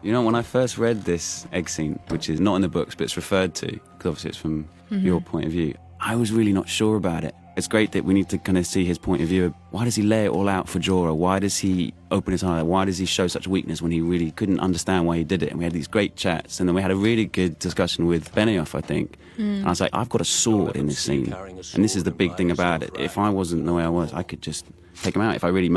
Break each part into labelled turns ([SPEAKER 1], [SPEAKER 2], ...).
[SPEAKER 1] You know, when I first read this egg scene, which is not in the books, but it's referred to, because obviously it's from your point of view, I was really not sure about it. It's great that we need to kind of see his point of view. Why does he lay it all out for Jorah? Why does he open his heart? Why does he show such weakness when he really couldn't understand why he did it? And we had these great chats, and then we had a really good discussion with Benioff, I think. And I was like, I've got a sword in this scene, and this is the big thing about it. If I wasn't the way I was, I could just take him out if I really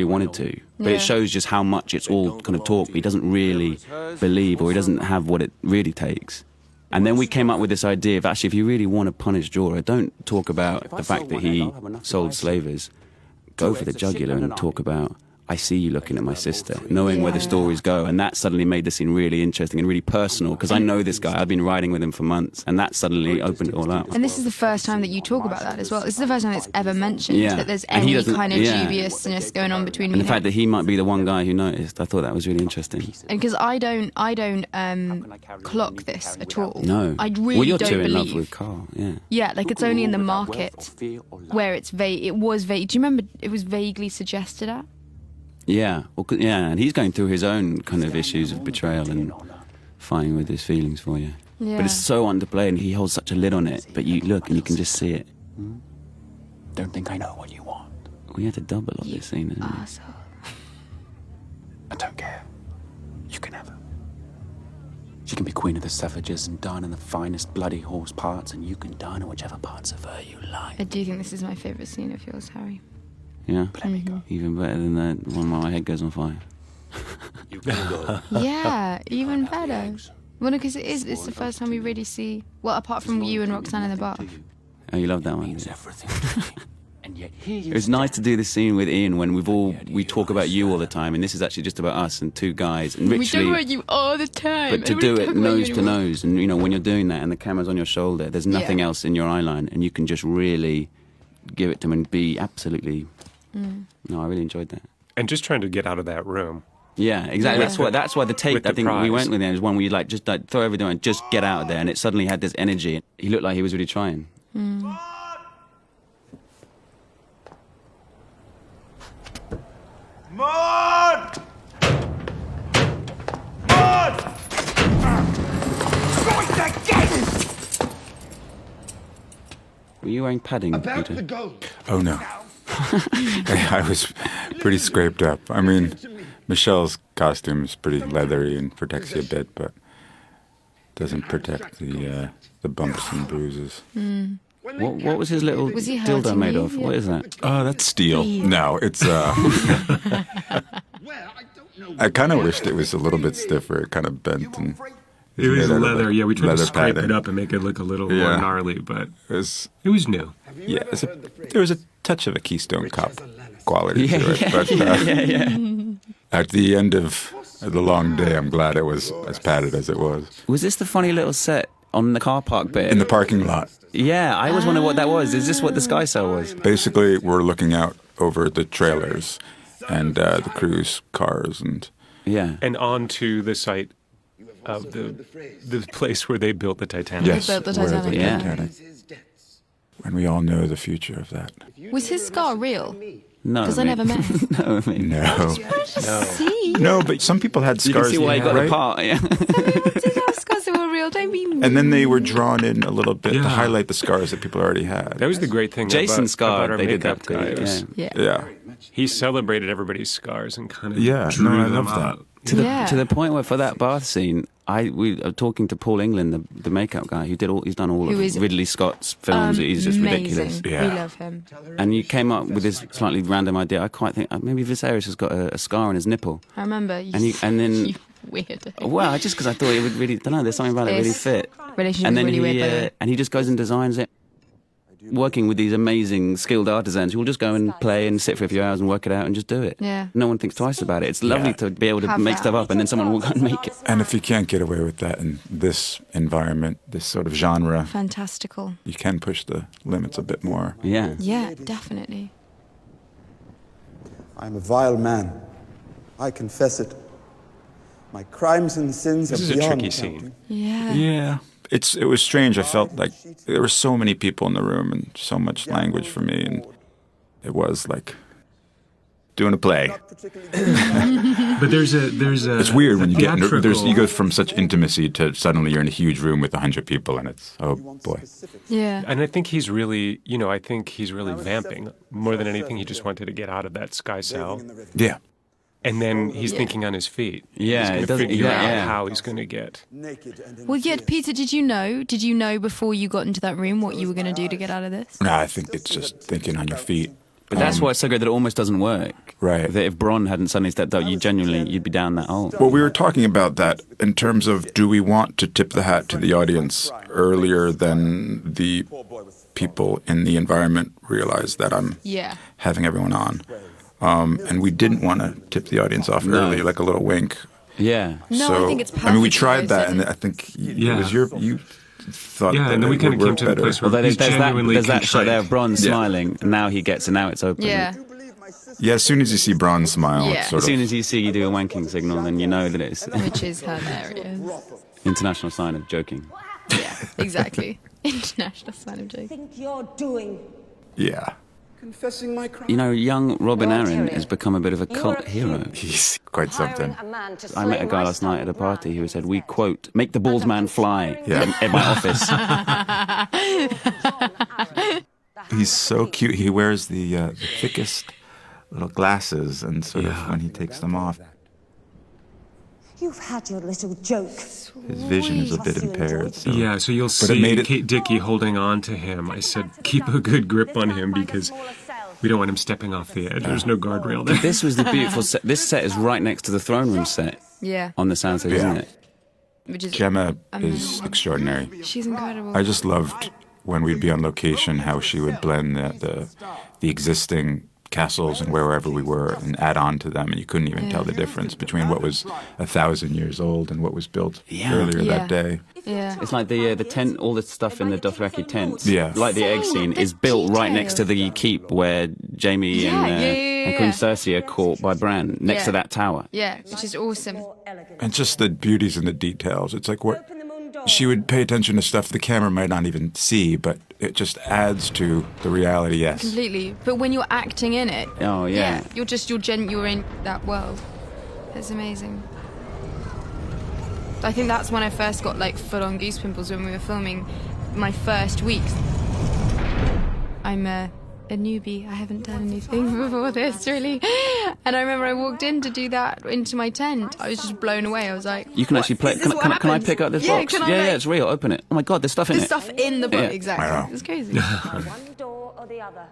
[SPEAKER 1] wanted to. But it shows just how much it's all kind of talk. He doesn't really believe, or he doesn't have what it really takes. And then we came up with this idea of actually, if you really want to punish Jorah, don't talk about the fact that he sold slavers. Go for the jugular and talk about, I see you looking at my sister, knowing where the stories go. And that suddenly made the scene really interesting and really personal, because I know this guy. I've been riding with him for months, and that suddenly opened it all up.
[SPEAKER 2] And this is the first time that you talk about that as well. This is the first time it's ever mentioned that there's any kind of dubiousness going on between
[SPEAKER 1] and the fact that he might be the one guy who noticed, I thought that was really interesting.
[SPEAKER 2] And because I don't clock this at all.
[SPEAKER 1] No.
[SPEAKER 2] I really
[SPEAKER 1] well, you're
[SPEAKER 2] don't
[SPEAKER 1] too
[SPEAKER 2] believe.
[SPEAKER 1] in love with Carl,
[SPEAKER 2] Yeah, like it's only in the market where it's vague. It was vague. Do you remember it was vaguely suggested at?
[SPEAKER 1] Yeah, well, and he's going through his own kind of issues of betrayal and fighting with his feelings for you.
[SPEAKER 2] Yeah.
[SPEAKER 1] But it's so underplayed, and he holds such a lid on it. But you look, and you can just see it.
[SPEAKER 3] Don't think I know what you want.
[SPEAKER 1] We had to double on this scene, didn't we?
[SPEAKER 2] Arsehole.
[SPEAKER 3] I don't care. You can have her. She can be queen of the savages and dine in the finest bloody horse parts, and you can dine in whichever parts of her you like.
[SPEAKER 2] I do think this is my favourite scene of yours, Harry.
[SPEAKER 1] Yeah,
[SPEAKER 2] Mm-hmm.
[SPEAKER 1] even better than that one where my head goes on fire.
[SPEAKER 3] You can go.
[SPEAKER 2] Yeah, even better. Well, no, because it's the first time we really see, well, apart from you and Roxanne in the bath.
[SPEAKER 1] Oh, you love that one?
[SPEAKER 3] Means everything to me. And yet here you
[SPEAKER 1] It was nice to do this scene with Ian when we talk about you all the time, and this is actually just about us and two guys. And
[SPEAKER 2] We
[SPEAKER 1] literally,
[SPEAKER 2] talk about you all the time.
[SPEAKER 1] but to
[SPEAKER 2] Nobody
[SPEAKER 1] do
[SPEAKER 2] talk
[SPEAKER 1] it
[SPEAKER 2] about you
[SPEAKER 1] nose to
[SPEAKER 2] anymore.
[SPEAKER 1] nose, and you know when you're doing that and the camera's on your shoulder, there's nothing else in your eye line, and you can just really give it to them and be absolutely. No, I really enjoyed that.
[SPEAKER 4] And just trying to get out of that room.
[SPEAKER 1] Yeah, exactly. That's why the take
[SPEAKER 4] With the
[SPEAKER 1] I think we
[SPEAKER 4] prize.
[SPEAKER 1] went with it is when we just throw everything and just get out of there, and it suddenly had this energy. He looked like he was really trying.
[SPEAKER 5] Maud! Maud!
[SPEAKER 1] Were you wearing padding, Peter?
[SPEAKER 5] gold.
[SPEAKER 6] Oh, no. I was pretty scraped up. I mean, Michelle's costume is pretty leathery and protects you a bit, but doesn't protect the bumps and bruises.
[SPEAKER 1] What was his little
[SPEAKER 2] Was he
[SPEAKER 1] dildo
[SPEAKER 2] hurting
[SPEAKER 1] made
[SPEAKER 2] you?
[SPEAKER 1] of?
[SPEAKER 2] Yeah.
[SPEAKER 1] What is that?
[SPEAKER 6] Oh, that's steel. No, it's I kind of wished it was a little bit stiffer. It kind of bent and
[SPEAKER 4] It was
[SPEAKER 6] made out of,
[SPEAKER 4] leather.
[SPEAKER 6] like,
[SPEAKER 4] Yeah, we tried to
[SPEAKER 6] leather
[SPEAKER 4] scrape
[SPEAKER 6] padding.
[SPEAKER 4] it up and make it look a little more
[SPEAKER 6] Yeah.
[SPEAKER 4] gnarly, but
[SPEAKER 6] It was,
[SPEAKER 4] it was new.
[SPEAKER 6] yeah, there was a touch of a Keystone Cup quality to it. But at the end of the long day, I'm glad it was as padded as it was.
[SPEAKER 1] Was this the funny little set on the car park bit?
[SPEAKER 6] In the parking lot,
[SPEAKER 1] Yeah, I always wondered what that was. Is this what the sky cell was?
[SPEAKER 6] basically, we're looking out over the trailers and the crew's cars and...
[SPEAKER 1] Yeah.
[SPEAKER 4] And onto the site of the place where they built the Titanic.
[SPEAKER 6] Yes,
[SPEAKER 2] built the
[SPEAKER 6] where
[SPEAKER 2] Titanic.
[SPEAKER 1] Yeah.
[SPEAKER 6] Titanic. And we all know the future of that.
[SPEAKER 2] Was his scar real?
[SPEAKER 1] No.
[SPEAKER 2] Because I never met him.
[SPEAKER 1] No, I mean.
[SPEAKER 6] No.
[SPEAKER 2] See?
[SPEAKER 6] No, but some people had
[SPEAKER 1] You
[SPEAKER 6] scars.
[SPEAKER 1] can see why he got
[SPEAKER 6] right?
[SPEAKER 1] the part, yeah.
[SPEAKER 2] Did have scars that were real? Don't be mean.
[SPEAKER 6] And then they were drawn in a little bit
[SPEAKER 4] Yeah.
[SPEAKER 6] to highlight the scars that people already had.
[SPEAKER 4] That was the great thing
[SPEAKER 1] Jason
[SPEAKER 4] about
[SPEAKER 1] Scar,
[SPEAKER 4] our
[SPEAKER 1] they did
[SPEAKER 4] makeup
[SPEAKER 1] that too.
[SPEAKER 4] guy. It was-
[SPEAKER 2] Yeah.
[SPEAKER 6] Yeah.
[SPEAKER 4] He celebrated everybody's scars and kind of
[SPEAKER 6] Yeah,
[SPEAKER 4] drew
[SPEAKER 6] no, I
[SPEAKER 4] them
[SPEAKER 6] love that.
[SPEAKER 4] up.
[SPEAKER 1] To the point where for that bath scene, we are talking to Paul England, the makeup guy, he's done all
[SPEAKER 2] Who
[SPEAKER 1] of
[SPEAKER 2] is
[SPEAKER 1] Ridley Scott's films. He's just
[SPEAKER 2] amazing.
[SPEAKER 1] ridiculous.
[SPEAKER 6] Yeah.
[SPEAKER 2] We love him.
[SPEAKER 1] And you came up with this slightly random idea. I quite think maybe Viserys has got a scar on his nipple.
[SPEAKER 2] I remember. You,
[SPEAKER 1] And then
[SPEAKER 2] you weird.
[SPEAKER 1] well, just because I thought it would really, don't know, there's something about it really
[SPEAKER 2] This
[SPEAKER 1] fit.
[SPEAKER 2] relationship
[SPEAKER 1] And
[SPEAKER 2] is
[SPEAKER 1] then
[SPEAKER 2] really
[SPEAKER 1] he
[SPEAKER 2] weird, by the way.
[SPEAKER 1] and he just goes and designs it. Working with these amazing skilled artisans who will just go and play and sit for a few hours and work it out and just do it.
[SPEAKER 2] Yeah.
[SPEAKER 1] No one thinks twice about it. It's lovely to be able to
[SPEAKER 2] Have
[SPEAKER 1] make
[SPEAKER 2] that.
[SPEAKER 1] stuff up and then someone will go and make it.
[SPEAKER 6] And if you can't get away with that in this environment, this sort of genre,
[SPEAKER 2] Fantastical.
[SPEAKER 6] you can push the limits a bit more.
[SPEAKER 1] Yeah.
[SPEAKER 2] Yeah, definitely.
[SPEAKER 7] I'm a vile man. I confess it. My crimes and sins
[SPEAKER 4] This
[SPEAKER 7] are
[SPEAKER 4] is a
[SPEAKER 7] beyond
[SPEAKER 4] tricky
[SPEAKER 7] counting.
[SPEAKER 4] scene.
[SPEAKER 2] Yeah.
[SPEAKER 6] Yeah. It was strange. I felt like there were so many people in the room and so much language for me. And it was like doing a play.
[SPEAKER 4] But there's a.
[SPEAKER 6] It's weird when you get
[SPEAKER 4] theatrical-
[SPEAKER 6] you go from such intimacy to suddenly you're in a huge room with 100 people, and it's boy.
[SPEAKER 2] Yeah.
[SPEAKER 4] And I think he's really, I think he's really vamping more than anything. He just wanted to get out of that sky cell,
[SPEAKER 6] Yeah.
[SPEAKER 4] and then he's thinking on his feet.
[SPEAKER 1] Yeah,
[SPEAKER 4] he's
[SPEAKER 1] it
[SPEAKER 4] gonna
[SPEAKER 1] doesn't-
[SPEAKER 4] figure
[SPEAKER 1] yeah,
[SPEAKER 4] out
[SPEAKER 1] yeah.
[SPEAKER 4] how he's going to get.
[SPEAKER 2] Well, yeah, Peter, did you know? Did you know before you got into that room what you were going to do to get out of this?
[SPEAKER 6] No, I think it's just thinking on your feet.
[SPEAKER 1] But that's why it's so great that it almost doesn't work.
[SPEAKER 6] Right.
[SPEAKER 1] That if Bronn hadn't suddenly stepped up, you'd be down that hole.
[SPEAKER 6] Well, we were talking about that in terms of, do we want to tip the hat to the audience earlier than the people in the environment realize that I'm having everyone on? And we didn't want to tip the audience off early, like a little wink.
[SPEAKER 1] Yeah.
[SPEAKER 2] No,
[SPEAKER 6] So,
[SPEAKER 2] I think it's perfect.
[SPEAKER 6] I mean, we tried
[SPEAKER 2] though,
[SPEAKER 6] that,
[SPEAKER 2] isn't
[SPEAKER 6] and
[SPEAKER 2] it?
[SPEAKER 6] I think
[SPEAKER 4] Yeah.
[SPEAKER 6] it was you thought
[SPEAKER 4] Yeah,
[SPEAKER 6] that
[SPEAKER 4] and then we
[SPEAKER 6] it
[SPEAKER 4] kind of
[SPEAKER 6] would
[SPEAKER 4] came
[SPEAKER 6] work
[SPEAKER 4] to the
[SPEAKER 6] better.
[SPEAKER 4] place where
[SPEAKER 1] Well,
[SPEAKER 4] he's genuinely
[SPEAKER 1] there's that shot there of
[SPEAKER 4] contrite.
[SPEAKER 1] Bronn smiling, and now he gets, and now it's open.
[SPEAKER 2] Yeah.
[SPEAKER 6] Yeah, as soon as you see Bronn smile,
[SPEAKER 2] Yeah.
[SPEAKER 6] it's sort
[SPEAKER 1] As soon
[SPEAKER 6] of...
[SPEAKER 1] as you see you do a wanking signal, then you know that it's
[SPEAKER 2] Which is hilarious.
[SPEAKER 1] international sign of joking.
[SPEAKER 2] Yeah, exactly. International sign of joke.
[SPEAKER 5] Think you're doing?
[SPEAKER 6] Yeah.
[SPEAKER 7] Confessing my crime.
[SPEAKER 1] You know, young Robin
[SPEAKER 5] Lord
[SPEAKER 1] Arryn
[SPEAKER 5] Tyrion,
[SPEAKER 1] has become a bit of a
[SPEAKER 5] you
[SPEAKER 1] cult
[SPEAKER 5] were
[SPEAKER 1] hero.
[SPEAKER 5] accused
[SPEAKER 6] He's quite something.
[SPEAKER 5] hiring a man to
[SPEAKER 1] I met a
[SPEAKER 5] slay
[SPEAKER 1] guy
[SPEAKER 5] my
[SPEAKER 1] last night at a
[SPEAKER 5] son
[SPEAKER 1] party
[SPEAKER 5] Bran.
[SPEAKER 1] who said, we quote, make the bald man fly at my office.
[SPEAKER 6] He's so cute. He wears the thickest little glasses, and sort of when he takes them off,
[SPEAKER 5] You've had your little joke.
[SPEAKER 6] his vision is a bit impaired. So.
[SPEAKER 4] Yeah, so you'll
[SPEAKER 6] But it
[SPEAKER 4] see
[SPEAKER 6] made it-
[SPEAKER 4] Kate Dickie holding on to him. I said, keep a good grip on him because we don't want him stepping off the edge. There's no guardrail there.
[SPEAKER 1] This was the beautiful set. This set is right next to the throne room set
[SPEAKER 2] Yeah.
[SPEAKER 1] on the soundstage, isn't it?
[SPEAKER 2] Which is
[SPEAKER 6] Gemma is extraordinary.
[SPEAKER 2] she's incredible.
[SPEAKER 6] I just loved when we'd be on location how she would blend the existing castles and wherever we were and add on to them, and you couldn't even tell the difference between what was 1,000 years old and what was built earlier that day.
[SPEAKER 2] Yeah.
[SPEAKER 1] It's like the tent, all the stuff in the Dothraki tents.
[SPEAKER 6] Yeah.
[SPEAKER 1] Like the egg scene
[SPEAKER 2] the
[SPEAKER 1] is built right
[SPEAKER 2] detail.
[SPEAKER 1] next to the keep where Jamie and Queen Cersei are caught by Bran, next to that tower.
[SPEAKER 2] Yeah, which is awesome.
[SPEAKER 6] And just the beauties and the details. It's like what she would pay attention to stuff the camera might not even see, but it just adds to the reality. Yes.
[SPEAKER 2] Completely. But when you're acting in it,
[SPEAKER 1] Oh, yeah.
[SPEAKER 2] you're in that world. It's amazing. I think that's when I first got like full on goose pimples when we were filming my first weeks. I'm a newbie. I haven't done anything before this, really. And I remember I walked in to do that into my tent. I was just blown away. I was like,
[SPEAKER 1] You can actually play.
[SPEAKER 2] Is this what
[SPEAKER 1] Can I
[SPEAKER 2] happens?
[SPEAKER 1] pick up this
[SPEAKER 2] Yeah,
[SPEAKER 1] box?
[SPEAKER 2] can I,
[SPEAKER 1] Yeah,
[SPEAKER 2] like-
[SPEAKER 1] it's real. Open it. Oh my God, there's stuff in
[SPEAKER 2] there's
[SPEAKER 1] it.
[SPEAKER 2] stuff in the book.
[SPEAKER 1] Yeah.
[SPEAKER 2] Exactly.
[SPEAKER 6] Wow.
[SPEAKER 2] It's crazy.
[SPEAKER 5] One door or the other.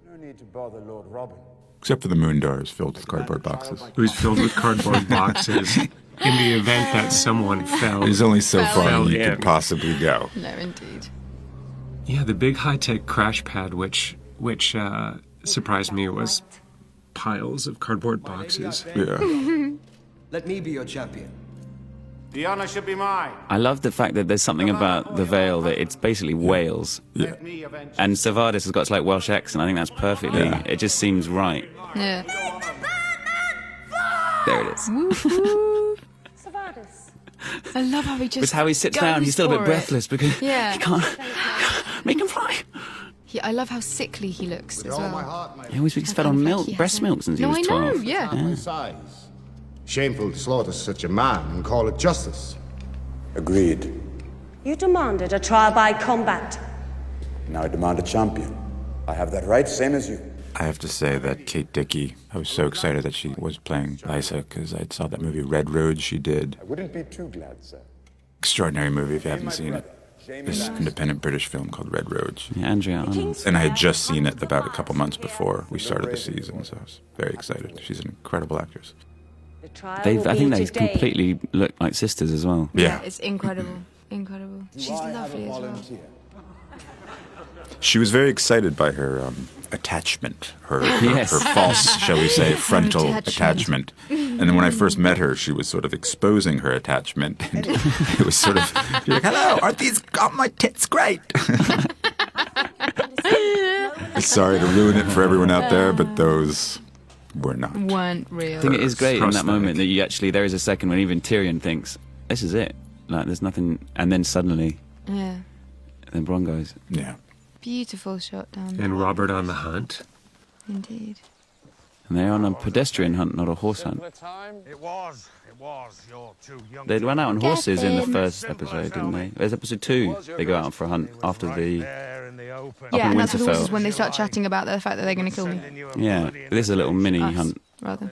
[SPEAKER 7] No need to bother Lord Robin.
[SPEAKER 6] Except for the moon doors filled with cardboard boxes.
[SPEAKER 4] It was filled with cardboard boxes in the event that someone fell.
[SPEAKER 6] There's only so far
[SPEAKER 4] Fell
[SPEAKER 6] you
[SPEAKER 4] in.
[SPEAKER 6] could possibly go.
[SPEAKER 2] No, indeed.
[SPEAKER 4] Yeah, the big high-tech crash pad, which surprised me, was piles of cardboard boxes.
[SPEAKER 6] Yeah.
[SPEAKER 8] Let me be your champion.
[SPEAKER 9] The honor should be mine.
[SPEAKER 1] I love the fact that there's something about the Vale that it's basically Wales.
[SPEAKER 6] Yeah.
[SPEAKER 9] Me avenge.
[SPEAKER 1] And Savardis has got this like Welsh accent. I think that's perfectly.
[SPEAKER 6] Yeah.
[SPEAKER 1] It just seems right.
[SPEAKER 2] Yeah.
[SPEAKER 1] There it is.
[SPEAKER 5] Savardis.
[SPEAKER 2] I love how he just.
[SPEAKER 1] It's how he sits down. He's still a bit
[SPEAKER 2] goes for it.
[SPEAKER 1] breathless because
[SPEAKER 2] Yeah.
[SPEAKER 1] he can't make him fly.
[SPEAKER 2] I love how sickly he looks as well.
[SPEAKER 1] He always gets
[SPEAKER 2] I
[SPEAKER 1] fed on
[SPEAKER 2] think
[SPEAKER 1] milk,
[SPEAKER 2] he
[SPEAKER 1] breast
[SPEAKER 2] hasn't-
[SPEAKER 1] milk since he
[SPEAKER 2] No,
[SPEAKER 1] was
[SPEAKER 2] I
[SPEAKER 1] 12.
[SPEAKER 2] know, yeah.
[SPEAKER 9] My size. Shameful to slaughter such a man and call it justice.
[SPEAKER 7] Agreed.
[SPEAKER 5] You demanded a trial by combat.
[SPEAKER 7] Now I demand a champion. I have that right, same as you.
[SPEAKER 6] I have to say that Kate Dickie, I was so excited that she was playing Lysa because I saw that movie Red Road she did.
[SPEAKER 7] I wouldn't be too glad, sir.
[SPEAKER 6] Extraordinary movie if you haven't seen it. This independent British film called Red Road.
[SPEAKER 1] Yeah, Andrea Arnold.
[SPEAKER 6] And I had just seen it about a couple months before we started the season, so I was very excited. She's an incredible actress.
[SPEAKER 5] The trial
[SPEAKER 1] I
[SPEAKER 5] will
[SPEAKER 1] think
[SPEAKER 5] be
[SPEAKER 1] they
[SPEAKER 5] today.
[SPEAKER 1] completely look like sisters as well.
[SPEAKER 6] Yeah.
[SPEAKER 2] It's incredible. Incredible. She's lovely as well.
[SPEAKER 6] She was very excited by her attachment, her
[SPEAKER 1] Yes.
[SPEAKER 6] false, shall we say, frontal
[SPEAKER 2] Attachment.
[SPEAKER 6] attachment. And then when I first met her, she was sort of exposing her attachment. And it was sort of, you're like, hello, aren't my tits great? Sorry to ruin it for everyone out there, but those were not.
[SPEAKER 2] Weren't real.
[SPEAKER 1] I think it is great in that
[SPEAKER 4] Prosthetic.
[SPEAKER 1] moment that you actually, there is a second when even Tyrion thinks, this is it. Like, there's nothing, and then suddenly,
[SPEAKER 2] Yeah.
[SPEAKER 1] then Bronn goes.
[SPEAKER 6] Yeah.
[SPEAKER 2] Beautiful shot down there.
[SPEAKER 4] And Robert on the hunt.
[SPEAKER 2] Indeed.
[SPEAKER 1] And they're on a pedestrian hunt, not a horse hunt.
[SPEAKER 10] It was. You're too young.
[SPEAKER 1] They went out on horses in the first episode, didn't they? There's episode 2. They go out for a hunt after the...
[SPEAKER 2] Yeah, and that's what the horses when they start chatting about the fact that they're going to kill me.
[SPEAKER 1] Yeah, this is a little mini hunt.
[SPEAKER 2] Rather.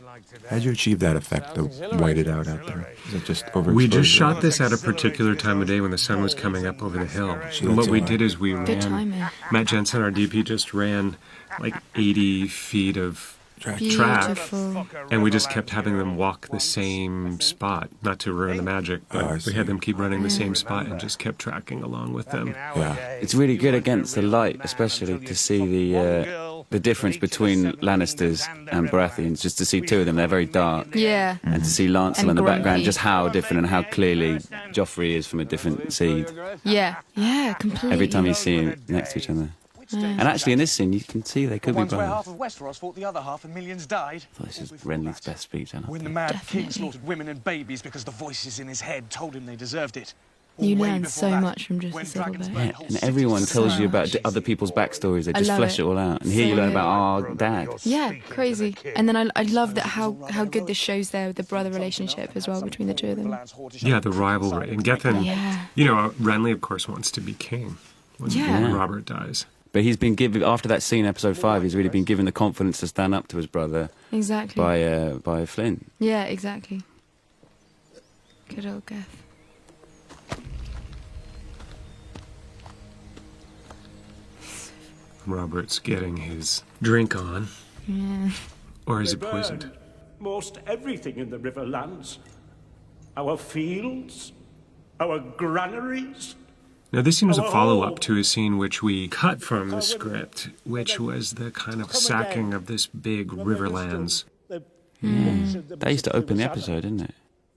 [SPEAKER 6] How'd you achieve that effect, the whited out there? Is it just overexposure?
[SPEAKER 4] We just shot this at a particular time of day when the sun was coming up over the hill. And what we did is we
[SPEAKER 2] Good timing.
[SPEAKER 4] Matt Jensen, our DP, just ran like 80 feet of track.
[SPEAKER 2] Beautiful.
[SPEAKER 4] And we just kept having them walk the same spot, not to ruin the magic, but we had them keep running the same spot and just kept tracking along with them.
[SPEAKER 6] Yeah.
[SPEAKER 1] It's really good against the light, especially to see the difference between Lannisters and Baratheons, just to see two of them, they're very dark.
[SPEAKER 2] Yeah.
[SPEAKER 1] And to see Lancel
[SPEAKER 2] And
[SPEAKER 1] in the
[SPEAKER 2] grumpy.
[SPEAKER 1] background, just how different and how clearly Joffrey is from a different seed.
[SPEAKER 2] Yeah. Yeah, completely.
[SPEAKER 1] Every time you see them next to each other. And actually in this scene, you can see they could be
[SPEAKER 10] Once where
[SPEAKER 1] brothers.
[SPEAKER 10] half of Westeros fought the other half and millions died.
[SPEAKER 1] I thought this is Renly's best speech, I
[SPEAKER 10] When the
[SPEAKER 1] think.
[SPEAKER 10] mad king slaughtered women and babies because the voices in his head told him they deserved it.
[SPEAKER 2] You
[SPEAKER 10] Way
[SPEAKER 2] learn
[SPEAKER 10] before
[SPEAKER 2] so
[SPEAKER 10] that,
[SPEAKER 2] much from just
[SPEAKER 10] when
[SPEAKER 2] this little
[SPEAKER 10] dragons
[SPEAKER 2] bit.
[SPEAKER 10] burned
[SPEAKER 1] Yeah,
[SPEAKER 10] whole
[SPEAKER 1] and
[SPEAKER 10] cities
[SPEAKER 1] everyone
[SPEAKER 10] to
[SPEAKER 1] tells
[SPEAKER 10] the
[SPEAKER 1] you
[SPEAKER 10] ground.
[SPEAKER 1] about other people's backstories. They
[SPEAKER 2] I
[SPEAKER 1] just
[SPEAKER 2] love
[SPEAKER 1] flesh
[SPEAKER 2] it.
[SPEAKER 1] it all out. And here you learn about our dad.
[SPEAKER 2] Yeah, crazy. And then I love that how good this shows the brother relationship as well between the two of them.
[SPEAKER 4] Yeah, the rivalry. And Gethin,
[SPEAKER 2] Yeah.
[SPEAKER 4] you know, Renly, of course, wants to be king when
[SPEAKER 2] Yeah.
[SPEAKER 4] Robert dies.
[SPEAKER 1] But he's been given, after that scene, episode 5, he's really been given the confidence to stand up to his brother
[SPEAKER 2] Exactly.
[SPEAKER 1] by Flynn.
[SPEAKER 2] Yeah, exactly. Good old Geth.
[SPEAKER 4] Robert's getting his drink on.
[SPEAKER 2] Yeah.
[SPEAKER 4] Or is it poisoned?
[SPEAKER 11] Most everything in the Riverlands. Our fields, our granaries.
[SPEAKER 4] Now, this scene was a follow-up to a scene which we cut from the script, which was the kind of sacking of this big Riverlands.
[SPEAKER 1] That used to open the episode, didn't it?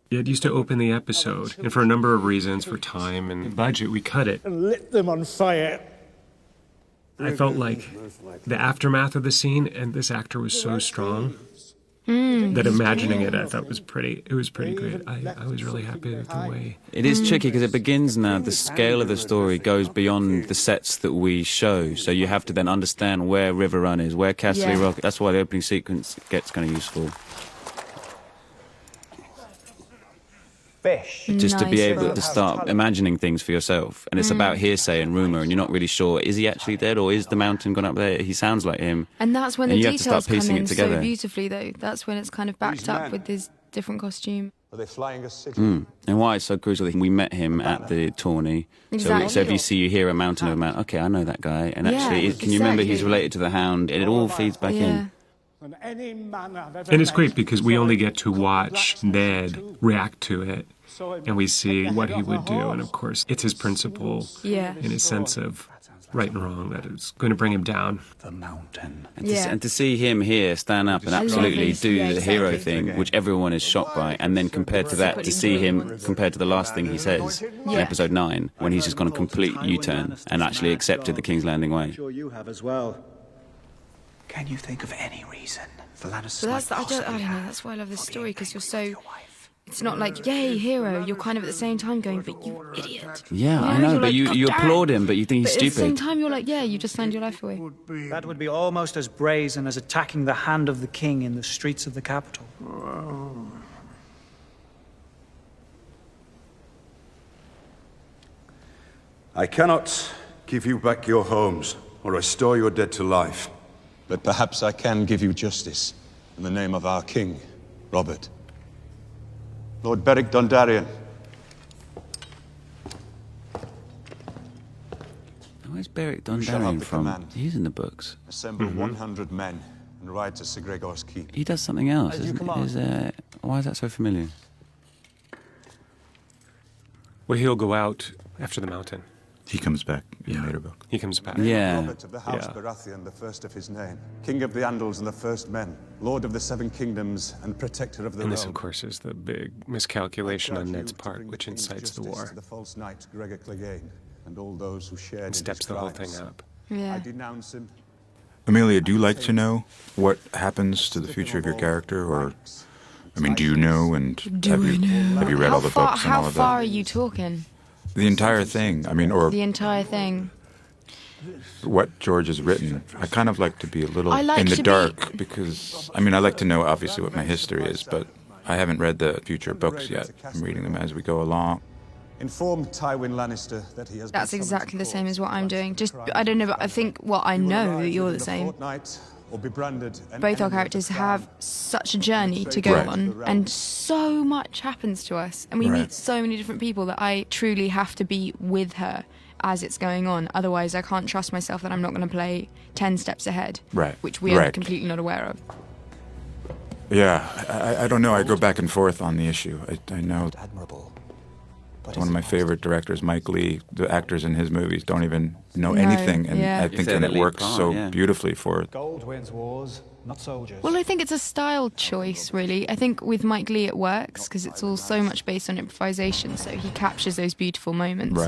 [SPEAKER 4] It used to open the episode, and for a number of reasons, for time and budget, we cut it.
[SPEAKER 11] And lit them on fire.
[SPEAKER 4] I felt like the aftermath of the scene, and this actor was so strong that imagining it, I thought was pretty great. I was really happy with the way.
[SPEAKER 1] It is tricky because it begins now, the scale of the story goes beyond the sets that we show. So you have to then understand where River Run is, where Castle Rock. That's why the opening sequence gets kind of useful.
[SPEAKER 10] Fish.
[SPEAKER 1] Just to be
[SPEAKER 2] Nice.
[SPEAKER 1] able to start imagining things for yourself. And it's about hearsay and rumour, and you're not really sure, is he actually dead or is the mountain gone up there? He sounds like him.
[SPEAKER 2] And that's when
[SPEAKER 1] And
[SPEAKER 2] the
[SPEAKER 1] you have to start
[SPEAKER 2] details come
[SPEAKER 1] piecing
[SPEAKER 2] in
[SPEAKER 1] it
[SPEAKER 2] so
[SPEAKER 1] together.
[SPEAKER 2] beautifully, though. That's when it's kind of backed up with this different costume.
[SPEAKER 9] Are they flying a city?
[SPEAKER 1] And why it's so crucial that we met him at the tourney.
[SPEAKER 2] Exactly.
[SPEAKER 1] So if you hear a mountain of a man, okay, I know that guy. And
[SPEAKER 2] Yeah,
[SPEAKER 1] actually, can you remember he's
[SPEAKER 2] exactly.
[SPEAKER 1] related to the Hound? It all feeds back
[SPEAKER 2] Yeah.
[SPEAKER 1] in.
[SPEAKER 11] And any man I've ever
[SPEAKER 4] And it's
[SPEAKER 11] met
[SPEAKER 4] great because we only get to
[SPEAKER 11] was a
[SPEAKER 4] watch
[SPEAKER 11] blacksmith
[SPEAKER 4] Ned
[SPEAKER 11] too.
[SPEAKER 4] react to it,
[SPEAKER 11] So it
[SPEAKER 4] and we
[SPEAKER 11] must
[SPEAKER 4] see
[SPEAKER 11] take the
[SPEAKER 4] what
[SPEAKER 11] head
[SPEAKER 4] he
[SPEAKER 11] off
[SPEAKER 4] would
[SPEAKER 11] a
[SPEAKER 4] do. And
[SPEAKER 11] horse.
[SPEAKER 4] of course, it's his principle
[SPEAKER 2] Yeah.
[SPEAKER 4] and his sense of right and wrong that is going to bring him down.
[SPEAKER 3] The mountain.
[SPEAKER 1] And to see him here stand up and
[SPEAKER 2] I love
[SPEAKER 1] absolutely
[SPEAKER 2] his-
[SPEAKER 1] do
[SPEAKER 2] yeah,
[SPEAKER 1] the hero
[SPEAKER 2] exactly.
[SPEAKER 1] thing, which everyone is shocked by, and then compared to that, to see him compared to the last thing he says in episode 9, when he's just gone a complete U-turn and actually accepted the King's Landing way.
[SPEAKER 12] Sure you have as well.
[SPEAKER 3] Can you think of any reason the Lannisters
[SPEAKER 2] But that's
[SPEAKER 3] might
[SPEAKER 2] I don't
[SPEAKER 3] possibly
[SPEAKER 2] know.
[SPEAKER 3] have
[SPEAKER 2] That's why I love this
[SPEAKER 3] for
[SPEAKER 2] story
[SPEAKER 3] being
[SPEAKER 2] because you're
[SPEAKER 3] angry
[SPEAKER 2] so.
[SPEAKER 3] with your wife?
[SPEAKER 2] It's not like yay hero. You're kind of at the same time going, but you idiot.
[SPEAKER 1] Yeah, I
[SPEAKER 2] You know,
[SPEAKER 1] know,
[SPEAKER 2] you're
[SPEAKER 1] but
[SPEAKER 2] like,
[SPEAKER 1] you
[SPEAKER 2] "God damn."
[SPEAKER 1] applaud him, but you think he's
[SPEAKER 2] But at the same
[SPEAKER 1] stupid.
[SPEAKER 2] time, you're like, yeah, you just signed your life away.
[SPEAKER 12] That would be almost as brazen as attacking the hand of the king in the streets of the capital.
[SPEAKER 9] I cannot give you back your homes or restore your dead to life.
[SPEAKER 13] But perhaps I can give you justice in the name of our king, Robert.
[SPEAKER 9] Lord Beric Dondarrion,
[SPEAKER 1] Where's Beric
[SPEAKER 13] You shall have
[SPEAKER 1] Dondarrion
[SPEAKER 13] the
[SPEAKER 1] from?
[SPEAKER 13] command.
[SPEAKER 1] He's in the books.
[SPEAKER 13] Assemble 100 men and ride to Sir Gregor's keep.
[SPEAKER 1] He does something else,
[SPEAKER 10] As you
[SPEAKER 1] isn't
[SPEAKER 10] command.
[SPEAKER 1] why is that so familiar?
[SPEAKER 4] Well, he'll go out after the mountain.
[SPEAKER 6] He comes back in the later book.
[SPEAKER 4] He comes back.
[SPEAKER 1] Yeah.
[SPEAKER 13] Robert of the House Baratheon, the first of his name, King of the Andals and the first men, Lord of the Seven Kingdoms and Protector of the
[SPEAKER 4] And this,
[SPEAKER 13] realm.
[SPEAKER 4] of course, is the big miscalculation on
[SPEAKER 13] I charge
[SPEAKER 4] Ned's
[SPEAKER 13] you to
[SPEAKER 4] part,
[SPEAKER 13] bring
[SPEAKER 4] which
[SPEAKER 13] king
[SPEAKER 4] incites the
[SPEAKER 13] justice
[SPEAKER 4] war
[SPEAKER 13] to the false knight Gregor Clegane and all those who shared in
[SPEAKER 4] and
[SPEAKER 13] his
[SPEAKER 4] steps the whole thing
[SPEAKER 13] crimes.
[SPEAKER 4] up.
[SPEAKER 2] Yeah.
[SPEAKER 13] I denounce him.
[SPEAKER 6] Amelia, do you like to know what happens to the future of your character, or I mean, do you know? And have you read all the books and
[SPEAKER 2] How
[SPEAKER 6] all of
[SPEAKER 2] far
[SPEAKER 6] that?
[SPEAKER 2] are you talking?
[SPEAKER 6] The entire thing. I mean, or
[SPEAKER 2] The entire thing.
[SPEAKER 6] what George has written. I kind of like to be a little
[SPEAKER 2] I like
[SPEAKER 6] in the
[SPEAKER 2] to
[SPEAKER 6] dark because, I mean, I like to know obviously what my history is, but I haven't read the future books yet. I'm reading them as we go along.
[SPEAKER 13] Inform Tywin Lannister that he has.
[SPEAKER 2] That's exactly the same as what I'm doing. Just, I don't know, but I think, well, I know that you're the same. Both our characters have such a journey to go on, and so much happens to us, and we meet so many different people that I truly have to be with her as it's going on. Otherwise, I can't trust myself that I'm not going to play 10 steps ahead, which we are completely not aware of.
[SPEAKER 6] Yeah, I don't know. I go back and forth on the issue. I know one of my favorite directors, Mike Leigh, the actors in his movies don't even know anything, and I think and it works so beautifully for it.
[SPEAKER 12] Gold wins wars, not soldiers.
[SPEAKER 2] Well, I think it's a style choice, really. I think with Mike Leigh it works because it's all so much based on improvisation, so he captures those beautiful moments.